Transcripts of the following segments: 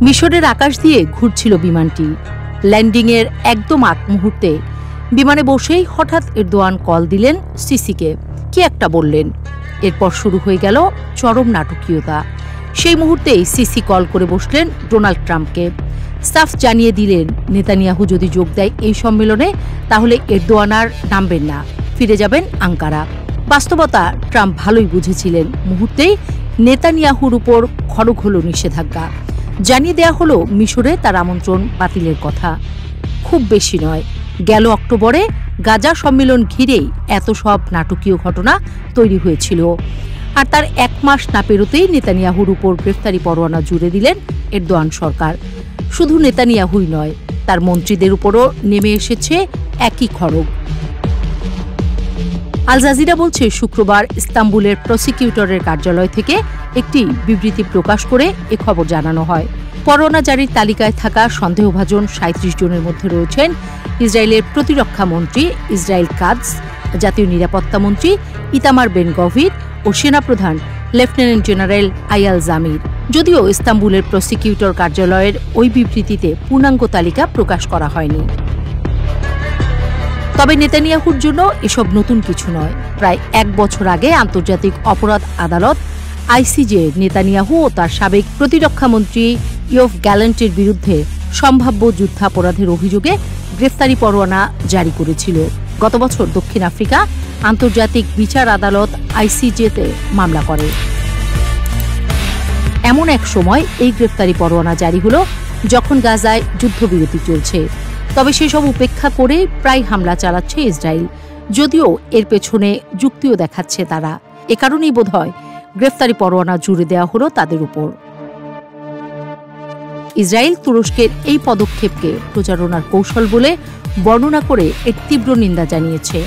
মিশরের আকাশ দিয়ে ঘুরছিল বিমানটি। ল্যান্ডিংয়ের একদম আগ মুহূর্তে বিমানে বসেই হঠাৎ এরদোয়ান কল দিলেন সিসিকে, কি একটা বললেন। এরপর শুরু হয়ে গেল চরম নাটকীয়তা। সেই মুহূর্তেই সিসি কল করে বসলেন ডোনাল্ড ট্রাম্পকে। সাফ জানিয়ে দিলেন, নেতানিয়াহু যদি যোগ দেয় এই সম্মেলনে, তাহলে এরদোয়ান আর নামবেন না, ফিরে যাবেন আঙ্কারা। বাস্তবতা ট্রাম্প ভালোই বুঝেছিলেন। মুহূর্তেই নেতানিয়াহুর উপর খড়গ হল নিষেধাজ্ঞা। জানিয়ে দেয়া হলো মিশরে তার আমন্ত্রণ বাতিলের কথা। খুব বেশি নয়, গেল অক্টোবরে গাজা সম্মেলন ঘিরেই এত সব নাটকীয় ঘটনা তৈরি হয়েছিল। আর তার এক মাস না পেরোতেই নেতানিয়াহুর উপর গ্রেফতারি পরোয়ানা জুড়ে দিলেন এরদোয়ান সরকার। শুধু নেতানিয়াহুই নয়, তার মন্ত্রীদের উপরও নেমে এসেছে একই খড়গ। আল জাজিরা বলছে, শুক্রবার ইস্তাম্বুলের প্রসিকিউটরের কার্যালয় থেকে একটি বিবৃতি প্রকাশ করে এ খবর জানানো হয়। পরোয়ানা জারির তালিকায় থাকা সন্দেহভাজন ৩৭ জনের মধ্যে রয়েছেন ইসরায়েলের প্রতিরক্ষা মন্ত্রী ইসরায়েল কাটজ, জাতীয় নিরাপত্তা মন্ত্রী ইতামার বেন গভির ও সেনাপ্রধান লেফটেন্যান্ট জেনারেল আয়াল জামির। যদিও ইস্তাম্বুলের প্রসিকিউটর কার্যালয়ের ওই বিবৃতিতে পূর্ণাঙ্গ তালিকা প্রকাশ করা হয়নি। তবে নেতানিয়াহুর জন্য এসব নতুন কিছু নয়। প্রায় ১ বছর আগে আন্তর্জাতিক অপরাধ আদালত আইসিজে নেতানিয়াহু ও তার সাবেক প্রতিরক্ষামন্ত্রী ইয়োভ গ্যালান্টের বিরুদ্ধে সম্ভাব্য যুদ্ধাপরাধের অভিযোগে গ্রেফতারি পরোয়ানা জারি করেছিল। গত বছর দক্ষিণ আফ্রিকা আন্তর্জাতিক বিচার আদালত আইসিজেতে মামলা করে। এমন এক সময় এই গ্রেফতারি পরোয়ানা জারি হলো যখন গাজায় যুদ্ধবিরতি চলছে। তবে সেসব উপেক্ষা করে প্রায় হামলা চালাচ্ছে ইসরায়েল, যদিও এর পেছনে যুক্তিও দেখাচ্ছে তারা। এ কারণেই বোধহয় গ্রেফতারি পরোয়ানা জুড়ে দেওয়া হলো তাদের উপর। ইসরায়েল তুরস্কের এই পদক্ষেপকে প্রচারণার কৌশল বলে বর্ণনা করে এর তীব্র নিন্দা জানিয়েছে।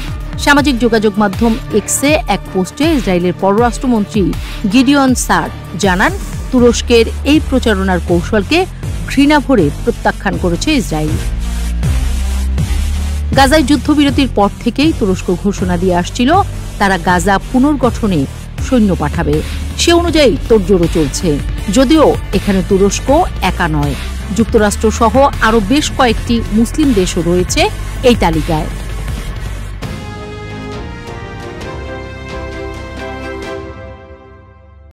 সামাজিক যোগাযোগ মাধ্যম এক্সে এক পোস্টে ইসরায়েলের পররাষ্ট্রমন্ত্রী গিডিয়ন সার জানান, তুরস্কের এই প্রচারণার কৌশলকে ঘৃণা ভরে প্রত্যাখ্যান করেছে ইসরায়েল। গাজায় যুদ্ধবিরতির পর থেকেই তুরস্ক ঘোষণা দিয়ে আসছিল তারা গাজা পুনর্গঠনে সৈন্য পাঠাবে। সে অনুযায়ী তোড়জোড়ও চলছে। যদিও এখানে তুরস্ক একা নয়, যুক্তরাষ্ট্র সহ আরও বেশ কয়েকটি মুসলিম দেশও রয়েছে এই তালিকায়।